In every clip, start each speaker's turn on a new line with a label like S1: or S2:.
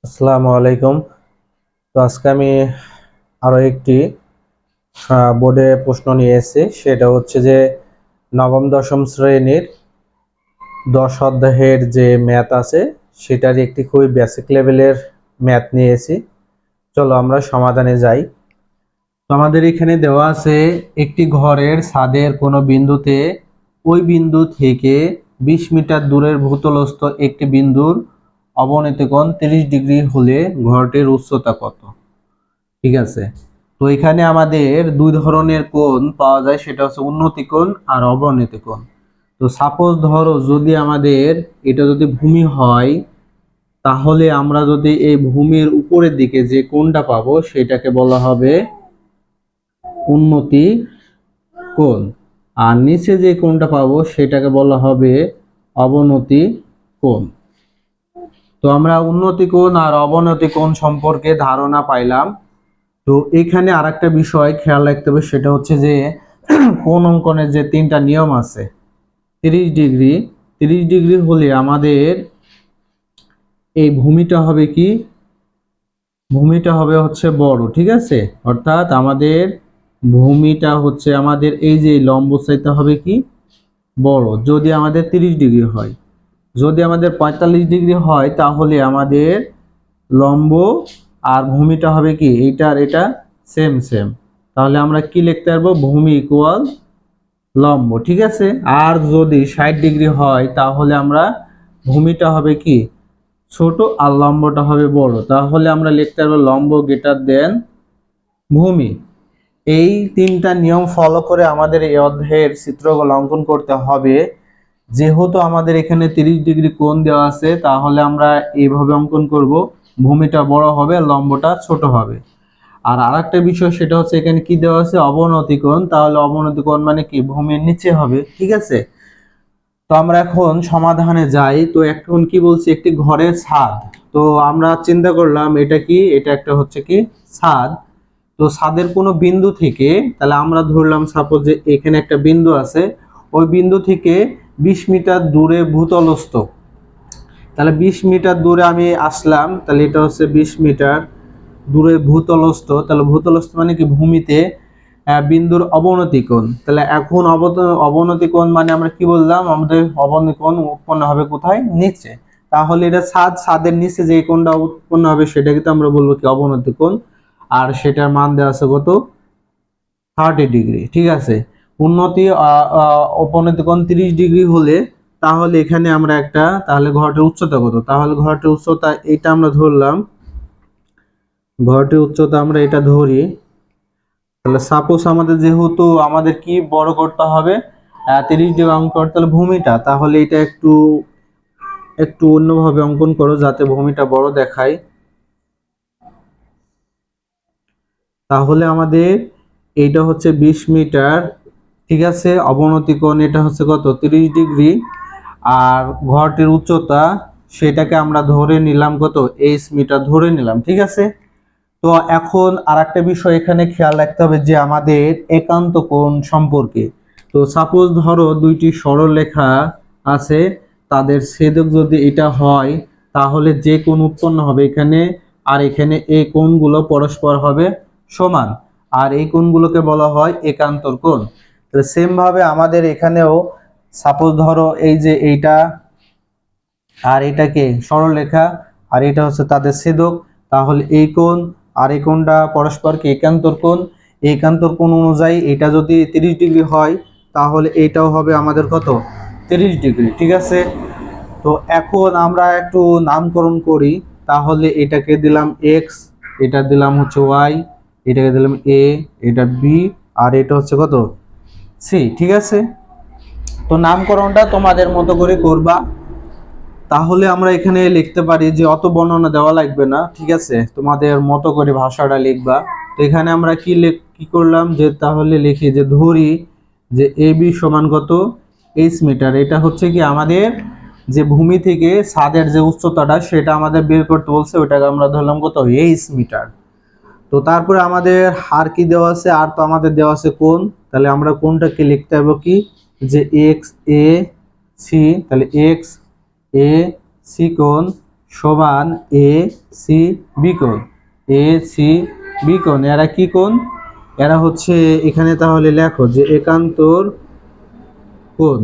S1: আসসালামু আলাইকুম। তো আজকে আমি আরো একটি বোর্ডে প্রশ্ন নিয়ে এসেছি। সেটা হচ্ছে যে নবম দশম শ্রেণীর 10 অধ্যায়ের যে ম্যাথ আছে সেটার একটি খুবই বেসিক লেভেলের ম্যাথ নিয়েছি। চলো আমরা সমাধানে যাই। তো আমাদের এখানে দেওয়া আছে একটি ঘরের ছাদের কোনো বিন্দুতে ওই বিন্দু থেকে 20 মিটার দূরের ভূতলস্থ একটি বিন্দুর অবনতি কোণ 30 ডিগ্রি হলে ঘরটির উচ্চতা কত? ঠিক আছে। তো এখানে আমাদের দুই ধরনের কোণ পাওয়া যায়, সেটা হচ্ছে উন্নতি কোণ আর অবনতি কোণ। তো সাপোজ ধরো যদি আমাদের এটা যদি ভূমি হয়, তাহলে আমরা যদি এই ভূমির উপরের দিকে যে কোণটা পাবো সেটাকে বলা হবে উন্নতি কোণ, আর নিচে যে কোণটা পাবো সেটাকে বলা হবে অবনতি কোণ। তো আমরা উন্নতি কোণ আর অবনতি কোণ সম্পর্কে ধারণা পাইলাম। তো এখানে আরেকটা বিষয় খেয়াল রাখতে হবে, সেটা হচ্ছে যে কোণ অঙ্কনের যে তিনটা নিয়ম আছে। 30 ডিগ্রি, 30 ডিগ্রি হলে আমাদের এই ভূমিটা হবে কি, ভূমিটা হবে হচ্ছে বড়, ঠিক আছে। অর্থাৎ আমাদের ভূমিটা হচ্ছে আমাদের এই যে লম্ব সাইডটা হবে কি বড়, যদি আমাদের 30 ডিগ্রি হয়। যদি আমাদের 45 ডিগ্রি হয় তাহলে আমাদের লম্ব আর ভূমিটা হবে কি এইটা আর এটা সেম সেম। তাহলে আমরা কি লিখতে পারবো, ভূমি ইকুয়াল লম্ব, ঠিক আছে। আর যদি 60 ডিগ্রি হয় তাহলে আমরা ভূমিটা হবে কি ছোট আর লম্বটা হবে বড়, তাহলে আমরা লিখতে পারবো লম্ব গ্রেটার দেন ভূমি। এই তিনটা নিয়ম ফলো করে আমাদের এই অধ্যায়ের চিত্রগুলো অঙ্কন করতে হবে। যেহেতু আমাদের এখানে 30 ডিগ্রি কোণ দেওয়া আছে, তাহলে আমরা এইভাবে অঙ্কন করব, ভূমিটা বড় হবে লম্বটা ছোট হবে। আর আরেকটা বিষয় সেটা হচ্ছে এখানে কি দেওয়া আছে অবনতি কোণ, তাহলে অবনতি কোণ মানে কি ভূমির নিচে হবে, ঠিক আছে। তো আমরা এখন সমাধানে যাই। তো এখন কি বলছি, একটি ঘরের ছাদ। তো আমরা চিন্তা করলাম এটা কি, এটা একটা হচ্ছে কি ছাদ। তো ছাদের কোনো বিন্দু থেকে, তাহলে আমরা ধরলাম সাপোজ যে এখানে একটা বিন্দু আছে, ওই বিন্দু থেকে 20 মিটার দূরে ভূতলস্থ। তাহলে 20 মিটার দূরে আমি আসলাম, তাহলে এটা হচ্ছে 20 মিটার দূরে ভূতলস্থ। তাহলে ভূতলস্থ মানে কি ভূমিতে বিন্দুর অবনতি কোণ। তাহলে এখন অবনতি কোণ মানে আমরা কি বললাম, আমাদের অবনতি কোণ উৎপন্ন হবে কোথায়, নিচে। তাহলে এটা ছাদের নিচে যে কোণটা উৎপন্ন হবে সেটাকে তো আমরা বলবো কি অবনতি কোণ। আর সেটার মান দেওয়া আছে কত, 30 ডিগ্রি, ঠিক আছে। উন্নতি অবনতি কোণ 30 ডিগ্রি হলে তাহলে এখানে আমরা একটা, তাহলে ঘরটির উচ্চতা কত, তাহলে ঘরটির উচ্চতা এটা আমরা ধরলাম, ঘরটির উচ্চতা আমরা এটা ধরি। তাহলে সাপোজ আমাদের যেহেতু আমাদের কি বড় করতে হবে 30 ডিগ্রি অঙ্কন করতে হলে ভূমিটা, তাহলে এটা একটু একটু অন্যভাবে অঙ্কন করো যাতে ভূমিটা বড় দেখায়। তাহলে আমাদের এইটা হচ্ছে 20 মিটার, ঠিক আছে। অবনতি কোণ এটা হচ্ছে কত 30 ডিগ্রি। আর ঘরটির উচ্চতা সেটাকে আমরা ধরে নিলাম কত, 8 মিটার ধরে নিলাম, ঠিক আছে। তো এখন আরেকটা বিষয় এখানে খেয়াল রাখতে হবে যে আমাদের একান্ত কোণ সম্পর্কে। তো সাপোজ ধরো দুইটি সরলরেখা আছে, তাদের ছেদক যদি এটা হয়, তাহলে যে কোণ উৎপন্ন হবে এখানে আর এখানে এই কোণগুলো পরস্পর হবে সমান, আর এই কোণগুলোকে বলা হয় একান্তর কোণ। তো সেম ভাবে আমাদের এখানেও সাপোজ ধরো এই যে এইটা আর এটাকে সরলরেখা, আর এটা হচ্ছে তাদের ছেদক, তাহলে এই কোণ আর এই কোণটা পরস্পরকে একান্তর কোণ। একান্তর কোণ অনুযায়ী এটা যদি 30 ডিগ্রি হয়, তাহলে এইটাও হবে আমাদের কত 30 ডিগ্রি, ঠিক আছে। তো এখন আমরা একটু নামকরণ করি। তাহলে এটাকে দিলাম এক্স, এটা দিলাম হচ্ছে ওয়াই, এটাকে দিলাম এ, এটা বি, আর এটা হচ্ছে কত সি, ঠিক আছে। তো নামকরণটা তোমাদের মতো করে করবা। তাহলে আমরা এখানে লিখতে পারি যে অত বর্ণনা দেওয়া লাগবে না, ঠিক আছে, তোমাদের মতো করে ভাষাটা লিখবা। তো এখানে আমরা কি করলাম যে তাহলে লিখি যে ধরি যে এ বি সমান কত 8 মিটার। এটা হচ্ছে কি আমাদের যে ভূমি থেকে ছাদের যে উচ্চতাটা সেটা আমাদের বের করতে বলছে, ওটাকে আমরা ধরলাম কত 8 মিটার। তো তারপরে আমাদের আর কি দেওয়া আছে, আর তো আমাদের দেওয়া আছে কোণ। তাহলে আমরা কোণটাকে লিখতে হবে কি যে এক্স এ সি, তাহলে এক্স এ সি কোণ সমান এ সি বি কোণ। এ সি বি কোণ এরা কি কোণ? এরা হচ্ছে এখানে তাহলে লেখো যে একান্তর কোণ,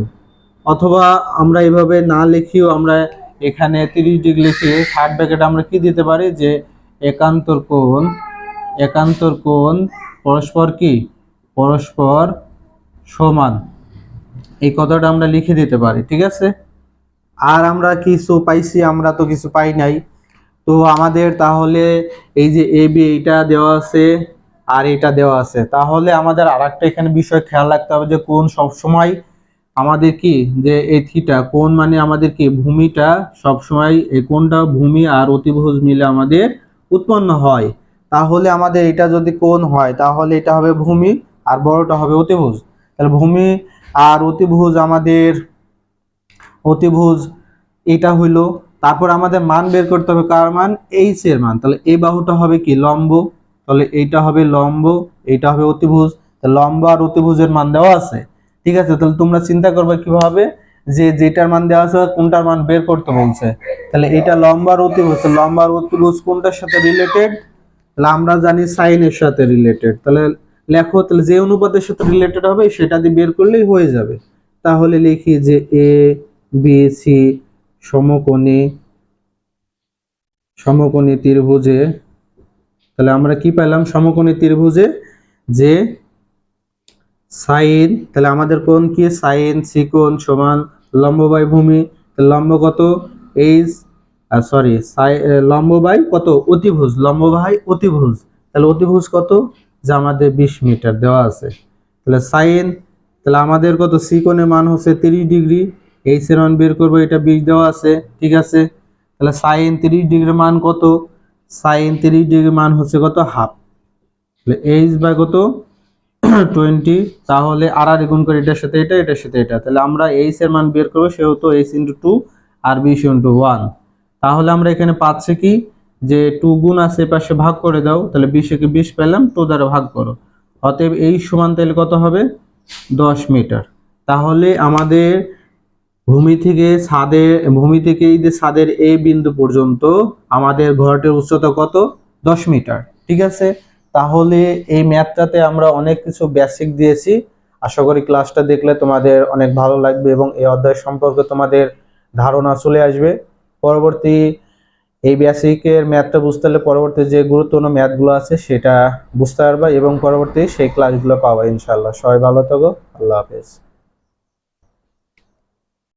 S1: অথবা আমরা এভাবে না লিখিও আমরা এখানে 30 ডিগ্রি লিখে থার্ড ব্র্যাকেট আমরা কি দিতে পারি যে একান্তর কোণ, একান্তর কোণ পরস্পর কি পরস্পর সমান, এই কথাটা আমরা লিখে দিতে পারি। ঠিক আছে, আর আমরা কিছু পাইছি? আমরা তো কিছু পাই নাই। তো আমাদের তাহলে এই যে এ বি এইটা দেওয়া আছে আর এটা দেওয়া আছে, তাহলে আমাদের আরেকটা এখানে বিষয় খেয়াল রাখতে হবে যে কোণ সবসময় আমাদের কি যে এই থিটা কোণ মানে আমাদের কি ভূমিটা সবসময় এই কোণটা ভূমি আর অতিভুজ মিলে আমাদের উৎপন্ন হয়। তাহলে আমাদের এটা যদি কোণ হয় তাহলে এটা হবে ভূমি আর বড়টা হবে অতিভুজ। তাহলে ভূমি আর অতিভুজ আমাদের অতিভুজ এটা হইলো। তারপর আমাদের মান বের করতে হবে কার মান? এইচ এর মান। তাহলে এই বাহুটা হবে কি লম্ব, তাহলে এইটা হবে লম্ব, এইটা হবে অতিভুজ। লম্ব আর অতিভুজের মান দেওয়া আছে। ঠিক আছে, তাহলে তোমরা চিন্তা করবে কিভাবে যে যেটার মান দেওয়া আছে কোনটার মান বের করতে বলছে। তাহলে এটা লম্ব আর অতিভুজ, লম্ব আর অতিভুজ কোনটার সাথে রিলেটেড? তাহলে আমরা জানি সাইন এর সাথে রিলেটেড। তাহলে লেখো, তাহলে যে অনুপাতের সাথে রিলেটেড হবে সেটা দিয়ে বের করলেই হয়ে যাবে। তাহলে লিখি যে এ বি সি সমকোণী সমকোণী ত্রিভুজে, তাহলে আমরা কি পেলাম? সমকোণী ত্রিভুজে যে সাইন, তাহলে আমাদের কোণ কি সাইন সি কোণ সমান লম্ব বাই ভূমি। লম্ব কত? এইচ, সরি লম্ব বাই কত? অতিভুজ, লম্ব বাই অতিভুজ। তাহলে অতিভুজ কত? যে আমাদের 20 মিটার দেওয়া আছে। তাহলে সাইন, তাহলে আমাদের কত? সি কোণের মান হচ্ছে 30 ডিগ্রি, এইচ এর মান বের করবো, এটা 20 দেওয়া আছে। ঠিক আছে, তাহলে সাইন 30 ডিগ্রির মান কত? সাইন 30 ডিগ্রির মান হচ্ছে কত? হাফ। তাহলে এইচ বাই কত? 20। তাহলে আর গুণ করে এটার সাথে এটা, এটার সাথে এটা, তাহলে আমরা এইচ এর মান বের করবো, সেহেতু এইচ ইন্টু 2 আর 20 ইন্টু 1। তাহলে আমরা এখানে পাচ্ছি কি যে 2 গুণ আছে পাশে ভাগ করে দাও, তাহলে 20 কে 20 পেলাম, 2 দ্বারা ভাগ করো। অতএব এই সমান তাহলে কত হবে? 10 মিটার। তাহলে আমাদের ভূমি থেকে এই যে ছাদের এই বিন্দু পর্যন্ত আমাদের ঘরটির উচ্চতা কত? 10 মিটার। ঠিক আছে, তাহলে এই ম্যাথটাতে আমরা অনেক কিছু বেসিক দিয়েছি। আশা করি ক্লাসটা দেখলে তোমাদের অনেক ভালো লাগবে এবং এই অধ্যায় সম্পর্কে তোমাদের ধারণা চলে আসবে। পরবর্তী এই বেসিকের ম্যাথটা বুঝতে হলে পরবর্তী যে গুরুত্বপূর্ণ ম্যাথগুলো আছে সেটা বুঝতে পারবা এবং পরবর্তী সেই ক্লাসগুলো পাবা ইনশাআল্লাহ। সবাই ভালো থাকো, আল্লাহ হাফেজ।